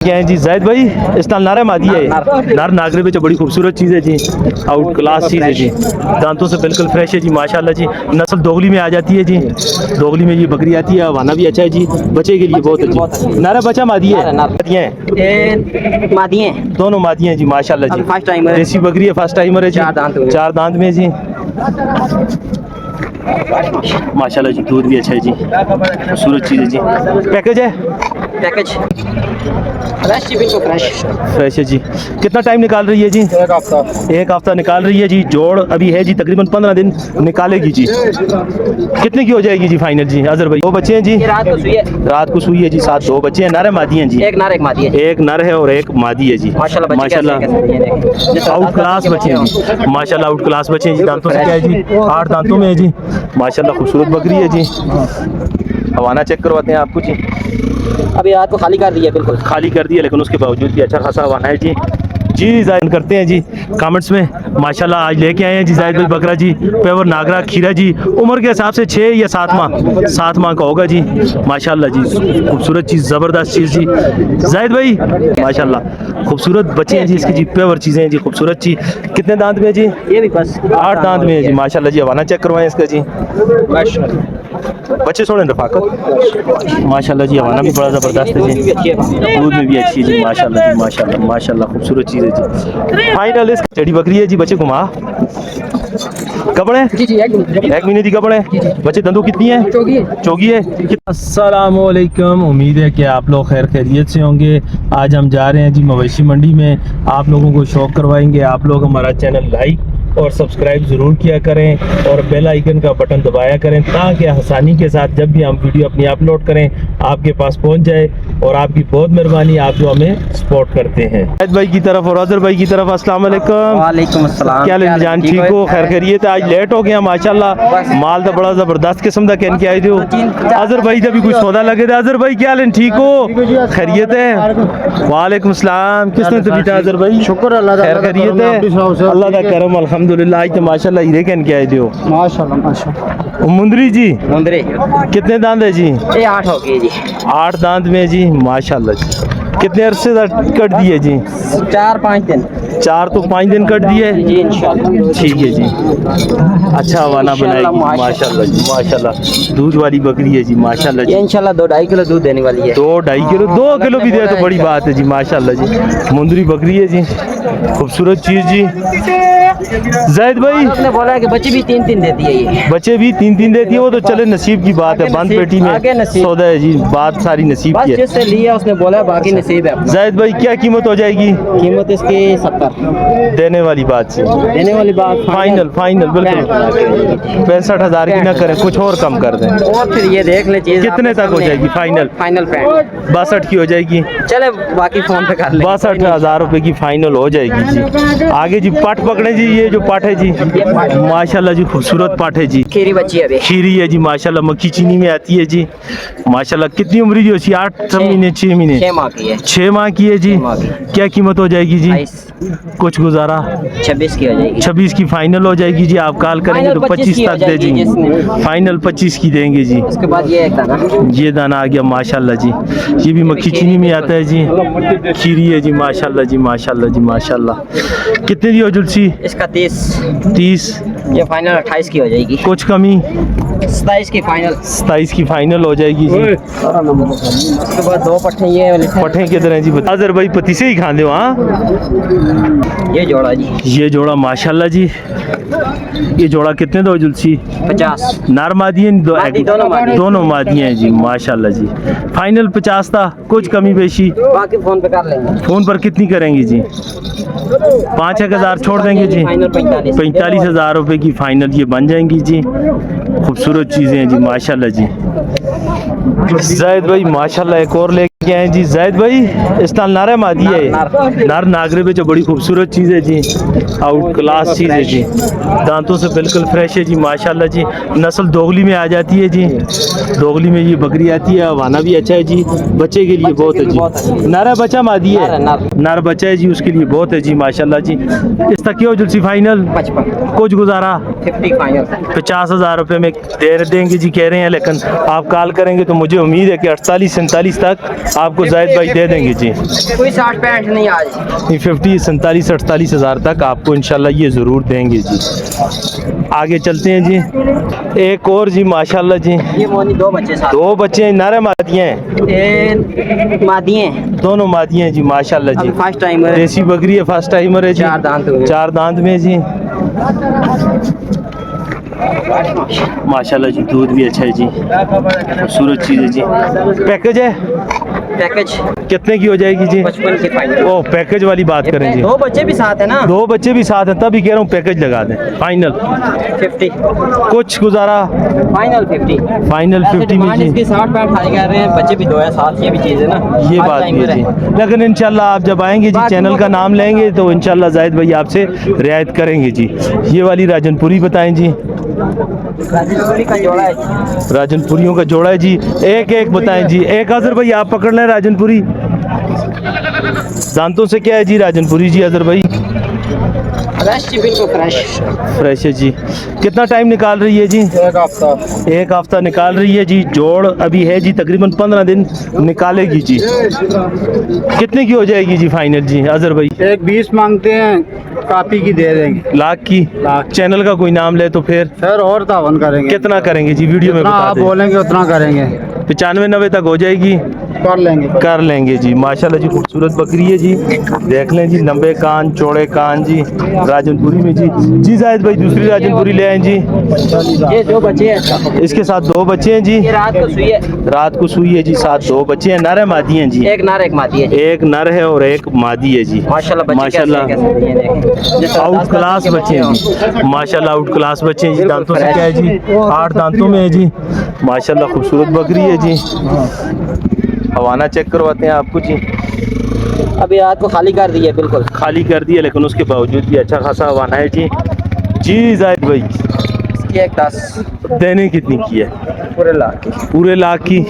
क्या है जी जायद भाई इस नाल नारा मादी है नार नागरे में बड़ी खूबसूरत चीज़ है जी, आउट क्लास चीज़ है जी, दांतों से बिल्कुल फ्रेश है जी माशाल्लाह जी। नस्ल दोगली में आ जाती है जी, दोगली में ये बकरी आती है, वाना भी अच्छा है जी, बच्चे के लिए बहुत अच्छी। नारा बच्चा मादी है, मादी दोनों मादी हैं जी माशाल्लाह जी। फर्स्ट टाइमर देसी बकरी है, फर्स्ट टाइमर है जी, चार दांत में जी माशाल्लाह जी। दूध भी अच्छा है जी, खूबसूरत चीज़ है जी। पैकेज है, पैकेज फ्रेश जी, बिल्कुल फ्रेश है जी। कितना टाइम निकाल रही है जी? एक हफ्ता निकाल रही है जी। जोड़ अभी है जी तकरीबन 15 दिन निकालेगी जी। कितने की हो जाएगी जी फाइनल जी? अजहर भाई दो बच्चे हैं जी, रात को सुई है जी, साथ दो बच्चे हैं, नर है मादी हैं जी? एक नर एक मादी है, एक नर है और एक मादी है जी माशाल्लाह। आउट क्लास बच्चे हैं जी माशाल्लाह, आउट क्लास बच्चे हैं जी। दांतों से क्या है जी? 8 दांतों में है जी माशाल्लाह, खूबसूरत बकरी है जी। हवाना चेक करवाते हैं आपको जी। अभी रात को खाली कर दिया, बिल्कुल खाली कर दिया, लेकिन उसके बावजूद भी अच्छा खासा हवाना है जी। जी जायद करते हैं जी कमेंट्स में माशाल्लाह। आज लेके आए हैं जी जायद भाई बकरा जी, पेवर नागरा खीरा जी। उम्र के हिसाब से 6 या 7 माह का होगा जी माशाल्लाह जी। खूबसूरत चीज़, ज़बरदस्त चीज़ जी जायद भाई माशाल्लाह। खूबसूरत बच्चे हैं जी इसकी जी, पेवर चीज़ें हैं जी, खूबसूरत चीज़। कितने दांत में है जी? ये भी बस 8 दांत में है जी माशाल्लाह जी। हवाना चेक करवाएं इसका जी। बच्चे छोड़ें रफाकत माशाल्लाह जी। हवाना भी बड़ा ज़बरदस्त है जी, दूध में भी अच्छी है जी माशाल्लाह जी माशाल्लाह माशाल्लाह, खूबसूरत चीज़ है जी। फाइनल इस चढ़ी बकरी है जी, बच्चे घुमा कपड़े जी जी, एक महीने की कपड़े बच्चे। दंदू कितनी है? चौगी है। अस्सलामुअलैकुम, उम्मीद है कि आप लोग खैर खैरियत से होंगे। आज हम जा रहे हैं जी मवेशी मंडी में, आप लोगों को शौक करवाएंगे। आप लोग हमारा चैनल लाइक और सब्सक्राइब ज़रूर किया करें और बेल आइकन का बटन दबाया करें, ताकि आसानी के साथ जब भी हम वीडियो अपनी अपलोड करें आपके पास पहुंच जाए। और आपकी बहुत मेहरबानी, आप जो हमें सपोर्ट करते हैं। जायद भाई की तरफ और अजहर भाई की तरफ अस्सलाम वालेकुम। वालेकुम अस्सलाम। क्या लेन जान ठीक हो? खैर खैरियत है। आज लेट हो गया माशाल्लाह, माल तो बड़ा ज़बरदस्त किस्म का कहन के आए थे। अजहर भाई जब भी कुछ सौदा लगे थे। अजहर भाई क्या लेन ठीक हो? खैरियत है? वालेकुम सलाम। किसने तो बीता अजहर भाई? शुक्र अल्लाह दा, खैर खैरियत है? अल्लाह का करम अल्हम्दुलिल्लाह। आज तो माशाल्लाह हीरे कहन के आए थे हो माशाल्लाह माशाल्लाह। मुंदरी जी मुंदरी कितने दांत है जी? ये 8 हो गए जी, 8 दांत में जी माशाल्लाह जी। कितने अरसे कट दिए जी? 4-5 दिन। 4 तो 5 दिन कट दिए जी इंशाल्लाह। ठीक है जी। अच्छा हवाना बनाएगी माशाल्लाह जी माशाल्लाह। दूध वाली बकरी है जी माशाल्लाह ये जी। इंशाल्लाह 2-2.5 किलो दूध देने वाली है। 2-2.5 किलो, 2 किलो भी दे तो बड़ी बात है जी माशाल्लाह जी। मुंदरी बकरी है जी, खूबसूरत चीज़ जी। जायद भाई आपने बोला है कि बच्चे भी 3-3 देती है ये। बच्चे भी 3-3 देती है, वो तो चले नसीब की बात है। बंद पेटी आगे में नसीब। सौदा है जी, बात सारी नसीब बस की है। जिससे लिया उसने बोला बाकी नसीब है अपना। जायद भाई क्या कीमत हो जाएगी? कीमत इसकी 70 देने वाली बात से देने वाली बात फाइनल बिल्कुल 65,000 की ना करें, कुछ और कम कर दें। और फिर ये देख ले चीज कितने तक हो जाएगी फाइनल? फाइनल पे 62 की हो जाएगी। चले बाकी फोन पे कर ले। 62,000 रुपए की फाइनल हो जाएगी जी। आगे जी पाठ पकड़े जी, ये जो पाठ है जी माशाल्लाह जी, खूबसूरत पाठ है जी। खीरी बच्ची है अभी, खीरी है जी माशाल्लाह, मक्खी चीनी में आती है जी माशाल्लाह। कितनी उम्र जी होती है? 8 महीने 6 महीने 6 माह की है। 6 माह की है जी। क्या कीमत हो जाएगी जी? 22 कुछ गुजारा 26 की हो जाएगी। 26 की फाइनल हो जाएगी जी। आप कॉल करेंगे तो 25 की हो तक दे जाएगी देंगे। जिसमें। फाइनल 25 की देंगे जी। उसके बाद ये एक दाना, ये दाना आ गया माशाल्लाह जी। ये भी मक्खी चीनी में आता है जी, खीरी है जी माशाल्लाह जी माशाल्लाह जी माशाल्लाह। कितने की हो जुलसी? इसका 30 ये फाइनल 28 की हो जाएगी। कुछ कमी 27 की फाइनल। 27 की फाइनल हो जाएगी जी। उसके बाद 2 पट्टे ये वाले पठे किधर हैं जी? अजहर भाई पति से ही खा दो। हाँ ये जोड़ा जी, ये जोड़ा माशाल्लाह जी। ये जोड़ा कितने दो जुलसी? 50 नार मादी हैं दोनों मादी हैं जी माशाल्लाह जी। फाइनल 50 था, कुछ कमी बेशी बाकी फोन पे कर लेंगे। फोन पर कितनी करेंगी जी? 5-1 हज़ार छोड़ देंगे जी। फाइनल 45,000 रुपए की फाइनल ये बन जाएंगी जी। खूबसूरत चीज़ें हैं जी माशाल्लाह जी। जायद भाई माशाल्लाह एक और लेके आए जी। जायद भाई इस नाल नारा मादी है, नार नागरे में जो बड़ी खूबसूरत चीज़ है जी, आउट क्लास चीज़ है जी। दांतों से बिल्कुल फ्रेश है जी माशाल्लाह जी। नस्ल दोगली में आ जाती है जी, दोगली में ये बकरी आती है, वाना भी अच्छा है जी, बच्चे के लिए बहुत है जी। नारा बच्चा मादी है, नार बच्चा है जी, उसके लिए बहुत है जी माशाल्लाह जी। इस तक हो जुलसी फाइनल 55 कुछ गुजारा 50 फाइनल 50,000 रुपये में दे देंगे जी कह रहे हैं, लेकिन आप कॉल करेंगे तो मुझे उम्मीद है कि 48-47 तक आपको जाहिद भाई दे देंगे जी। कोई 60-65 नहीं आज। ये 50 47 48 हज़ार तक आपको इंशाल्लाह ये ज़रूर देंगे जी। आगे चलते हैं जी। एक और जी माशाल्लाह जी, ये मोनी 2 बच्चे साथ। 2 बच्चे हैं, नारे मादियाँ हैं? ये मादिए हैं। दोनों मादियाँ हैं जी माशाल्लाह जी। फर्स्ट टाइमर है। देसी बकरी है, फर्स्ट टाइमर है जी। 4 दांत हुए। 4 दांत में जी माशाल्लाह जी। दूध भी अच्छा है जी, खूबसूरत चीज़ है जी। पैकेज है, पैकेज कितने की हो जाएगी जी? 55 के फाइनल। ओ पैकेज वाली बात करें जी। 2 बच्चे भी साथ है ना। 2 बच्चे भी साथ हैं, तभी कह रहा हूँ पैकेज लगा दें फाइनल। 50 कुछ गुजारा फाइनल 50। फाइनल 50 में जी। इसके 60-65 हाई कर रहे हैं, बच्चे भी 2 है साथ, ये भी चीज़ है ना। ये फर्स्ट बात भी टाइमर है जी। लेकिन इंशाल्लाह आप जब आएंगे जी, चैनल का नाम लेंगे तो इंशाल्लाह जाहिद भाई आपसे रियायत करेंगे जी। ये वाली राजनपुरी बताएं जी। राजनपुरी का जोड़ा है। राजनपुरियों का जोड़ा है जी। एक एक बताएं जी। एक अजहर भाई आप पकड़ लें राजनपुरी। दांतों से क्या है जी राजनपुरी जी अजहर भाई? फ्रेश जी, बिल्कुल फ्रेश। फ्रेश है जी। कितना टाइम निकाल रही है जी? 1 हफ्ता। 1 हफ्ता निकाल रही है जी। जोड़ अभी है जी तकरीबन 15 दिन निकालेगी जी। कितने की हो जाएगी जी फाइनल जी अजहर भाई? 1.20 मांगते हैं, कापी की दे देंगे। लाख की? लाख। चैनल का कोई नाम ले तो फिर सर और तावन करेंगे। कितना करेंगे जी? वीडियो में जितना बता आप दें। बोलेंगे उतना करेंगे। 95-90 तक हो जाएगी? कर लेंगे। कर लेंगे जी। माशाल्लाह जी खूबसूरत बकरी है जी। देख लें जी, लंबे कान चौड़े कान जी राजनपुरी में जी। जी जाहिद भाई दूसरी राजनपुरी ले आए जी। ये 2 बच्चे हैं। इसके साथ 2 बच्चे हैं जी। ये रात को सुई है। रात को सुई है जी। साथ 2 बच्चे हैं, नर है मादी हैं जी? एक नर एक मादी है। एक नर है और एक मादी है जी। माशाल्लाह बच्चे माशाल्लाह कैसे आउट क्लास बच्चे हैं जी। माशाल्लाह आउट क्लास बच्चे हैं जी। दांतों से क्या है जी? 8 दांतों में है जी। माशाल्लाह खूबसूरत बकरी है जी। हवाना चेक करवाते हैं आपको जी। अभी रात को खाली कर दी है, बिल्कुल खाली कर दिया, लेकिन उसके बावजूद भी अच्छा खासा हवाना है जी। जी जाहिद भाई इसकी 1.10 देने कितनी की है? पूरे लाख की। पूरे लाख की।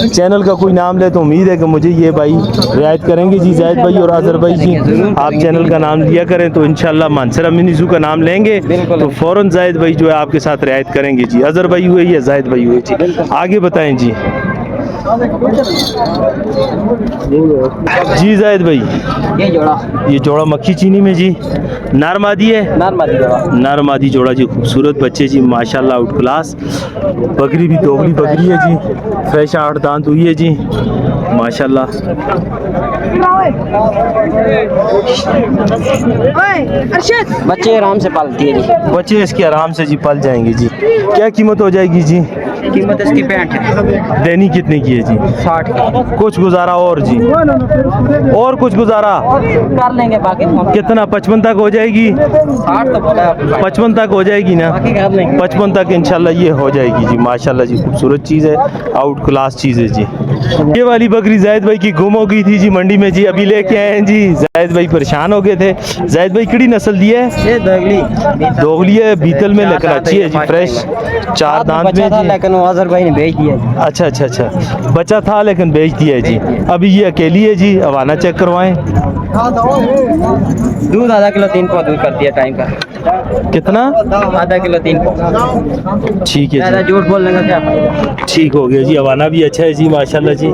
चैनल का कोई नाम ले तो उम्मीद है कि मुझे ये भाई रियायत करेंगे जी जाहिद भाई और अजहर भाई जी। आप चैनल का नाम लिया करें तो इंशाल्लाह मानसरा मिनीजू का नाम लेंगे तो फ़ौरन जाहिद भाई जो है आपके साथ रियायत करेंगे जी। अजहर भाई हुए या जाहिद भाई हुए जी। आगे बताएं जी। जी जाहिद भाई ये जोड़ा मक्खी चीनी में जी नर मादी है? नर मादी जोड़ा। नर मादी जोड़ा जी। खूबसूरत बच्चे जी माशाल्लाह आउट क्लास। बकरी भी दोगली बकरी है जी। फ्रेश 8 दांत हुई है जी माशाल्लाह। बच्चे आराम से पालती है जी। बच्चे इसके आराम से जी पल जाएंगे जी। क्या कीमत हो जाएगी जी? कीमत इसकी 65 है। देनी कितने की है जी? 60 की। कुछ गुजारा और जी? और कुछ गुजारा कर लेंगे बाकी फोन। कितना? 55 तक हो जाएगी? 60 तो बोला है। 55 तक हो जाएगी ना? बाकी कर लेंगे। 55 तक इंशाल्लाह ये हो जाएगी जी। माशाल्लाह जी खूबसूरत चीज़ है, आउट क्लास चीज़ है जी। ये वाली बकरी जाहिद भाई की गुम हो गई थी जी मंडी में जी, अभी लेके आए हैं जी। जाहिद भाई परेशान हो गए थे। जाहिद भाई किड़ी नस्ल दी है? ये दोगली दोगली है, बीतल में लेकर अच्छी है जी। फ्रेश 4 दांत में बच्चा था जी। लेकिन वो अजहर भाई ने बेच दिया जी। अच्छा अच्छा अच्छा, बच्चा था लेकिन बेच दिया है जी। अभी ये अकेली है जी। हवाना चेक करवाएं। दूध आधा किलो 3 पाव दूध कर दिया टाइम का। कितना? आधा किलो 3 पाव। ठीक है ज़्यादा जी, झूठ बोलने का क्या फायदा। ठीक हो गया जी। हवाना भी अच्छा है जी माशाल्लाह जी।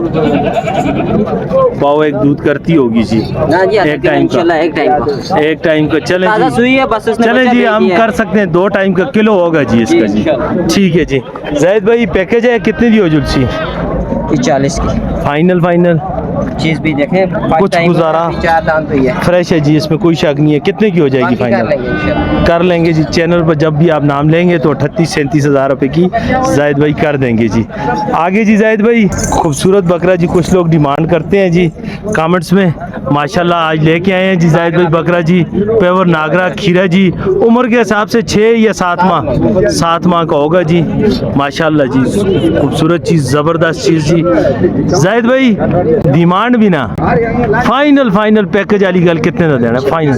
पाव एक दूध करती होगी जी। ना जी एक टाइम का। इंशाल्लाह एक टाइम का। एक टाइम का चले ताज़ा जी। सुई है बस उसने चले बच्चा जी बेच हम दिया है। कर सकते हैं। 2 टाइम का किलो होगा जी इसका जी। ठीक है जी। जाहिद भाई पैकेज है कितने दी हो जुलसी? ये 40 की। फाइनल फाइनल चीज भी देखें कुछ गुजारा। 4 दांत हुई है। फ्रेश है जी, इसमें कोई शक नहीं है। कितने की हो जाएगी बाकी कर फाइनल? लेंगे इंशाल्लाह। कर लेंगे जी। चैनल पर जब भी आप नाम लेंगे तो 38-37 हज़ार रुपये की जाहिद भाई कर देंगे जी। आगे जी जाहिद भाई खूबसूरत बकरा जी कुछ लोग डिमांड करते हैं जी कमेंट्स में। माशाल्लाह आज लेके आए हैं जी जाहिद भाई बकरा जी। पेवर नागरा खीरा जी। उम्र के हिसाब से 6 या 7 माह 7 माह का होगा जी। माशाल्लाह जी खूबसूरत चीज़, ज़बरदस्त चीज़ जी। जाहिद भाई डिमांड भी ना फाइनल पैकेज वाली गल कितने का देना? फाइनल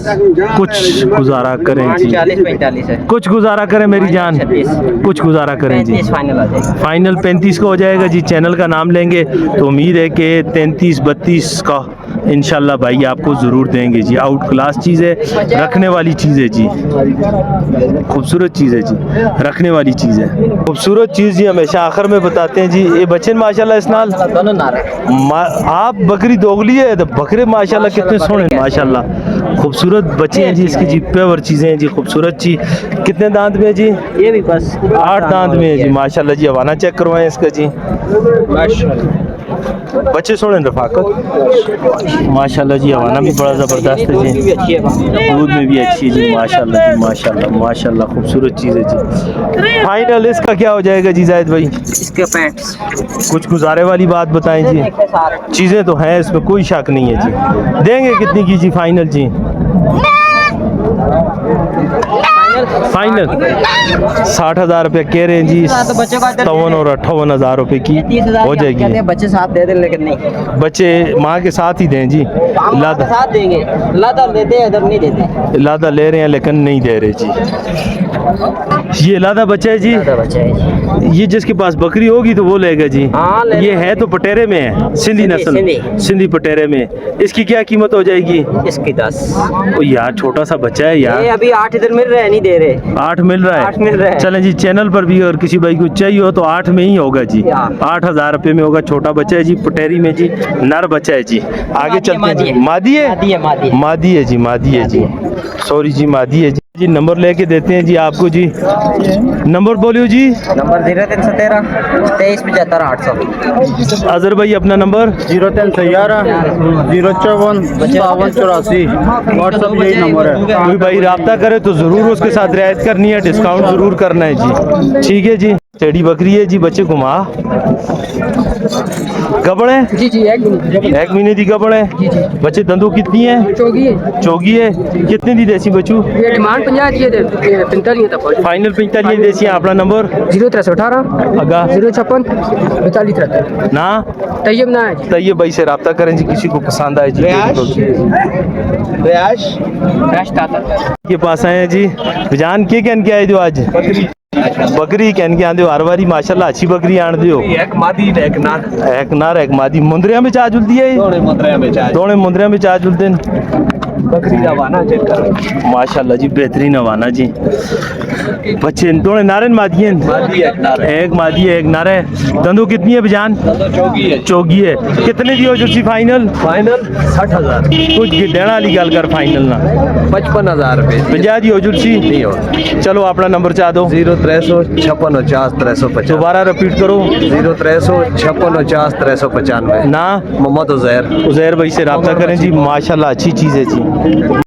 कुछ गुजारा करें जी। 40-45 है। कुछ गुजारा करें मेरी जान, 36। कुछ गुजारा करें जी। 35 फाइनल आ जाएगा। फाइनल 35 का हो जाएगा जी। चैनल का नाम लेंगे तो उम्मीद है कि 33-32 का इंशाल्लाह भाई आपको ज़रूर देंगे जी। आउट क्लास चीज़ है, रखने वाली चीज़ है जी, खूबसूरत चीज़ है जी, रखने वाली चीज़ है, खूबसूरत चीज़ जी। हमेशा आखिर में बताते हैं जी। ये बच्चे माशाल्लाह इस नाल आप बकरी दोगली है तो बकरे माशाल्लाह कितने सोने माशाल्लाह खूबसूरत बच्चे हैं जी इसकी जी, प्योर चीज़ें हैं जी, खूबसूरत जी। कितने दांत में है जी? ये भी बस 8 दांत में है जी माशाल्लाह जी। हवाना चेक करवाएं इसका जी, बच्चे सोने रफाकत माशाल्लाह जी। हवाना भी बड़ा ज़बरदस्त है जी, दूध में भी अच्छी है जी माशाल्लाह जी, माशाल्लाह माशाल्लाह खूबसूरत चीज़ है जी। फाइनल इसका क्या हो जाएगा जी जाहिद भाई? इसके पैंट्स कुछ गुजारे वाली बात बताएं जी। चीज़ें तो हैं इसमें कोई शक नहीं है जी। देंगे कितनी की जी फाइनल जी? फाइनल 60,000 रुपये कह रहे हैं जी। 57 और 58,000 रुपये की हो जाएगी। बच्चे साथ दे दे लेकिन नहीं, बच्चे माँ के साथ ही दें जी। लादा साथ देंगे, लादा देते हैं, इधर नहीं देते। लादा ले रहे हैं लेकिन नहीं दे रहे जी। ये लादा बच्चा है जी। बच्चे हैं ये जिसके पास बकरी होगी तो वो लेगा जी। हाँ, ले ये लो। है तो पटेरे में है, सिंधी नस्ल, सिंधी पटेरे में। इसकी क्या कीमत हो जाएगी? इसकी 10। ओ यार छोटा सा बच्चा है ये यार। अभी 8 इधर मिल रहे हैं, नहीं दे रहे। 8 मिल रहा है? 8 मिल रहा है। चलें जी, चैनल पर भी और किसी भाई को चाहिए हो तो 8 में ही होगा जी। 8,000 रुपये में होगा। छोटा बच्चा है जी, पटेरी में जी, नर बच्चा है जी। आगे चलते हैं जी। मादी है? मादी है, मादी है। मादी है जी, मादी है जी, सॉरी जी, मादी है जी। नंबर लेके देते हैं जी आपको जी। नंबर बोलियो जी। नंबर 0313 2375 800। अजहर भाई अपना नंबर 0311 054 5284। व्हाट्सअप यही नंबर है। कोई भाई रब्ता करे तो ज़रूर उसके साथ रियायत करनी है, डिस्काउंट ज़रूर करना है जी। ठीक है जी। टेडी बकरी है जी, बच्चे घुमा गबड़ है जी जी, 1 महीने की गबड़ है। बच्चे दंदू कितनी है? चौगी है। कितने दी देसी बच्चू? ये डिमांड 50 दी है, 45 तक। फाइनल 45 देसी है। अपना नंबर 0318 अगा 056 4273 ना तैयब ना है। तैयब भाई से रब्ता करें जी, किसी को पसंद आए जी। के पास आए हैं जी। जान के कहन के आए जो आज? बकरी कहन के आंदे हर बारी माशाल्लाह अच्छी बकरी आन दियो। एक मादी ने एक नार, एक नार एक मादी। मुंदरिया में चा जुलती है? दोने मुंदरिया में चाय, दोने मुंदरिया में चा जुलते हैं। बकरी का वाना चेक कर। माशाल्लाह जी, बेहतरीन हवाना जी। बच्चे दोने नारन मादी हैं? मादी एक नार, एक मादी है एक नार है। दंदू कितनी है बजान? तो चौकी है। चौगी है। कितने दी हो जो सी फाइनल? फाइनल 60,000, कुछ देना वाली गल कर फाइनल ना 55,000 रुपए 50 दी हो जो सी। नहीं हो। चलो अपना नंबर चाह दो। 0356 49 350। दोबारा रिपीट करो। 0356 49 395। ना मोहम्मद उजैर। उजैर भाई से रब्ता करें जी। माशाल्लाह अच्छी चीज़ है जी।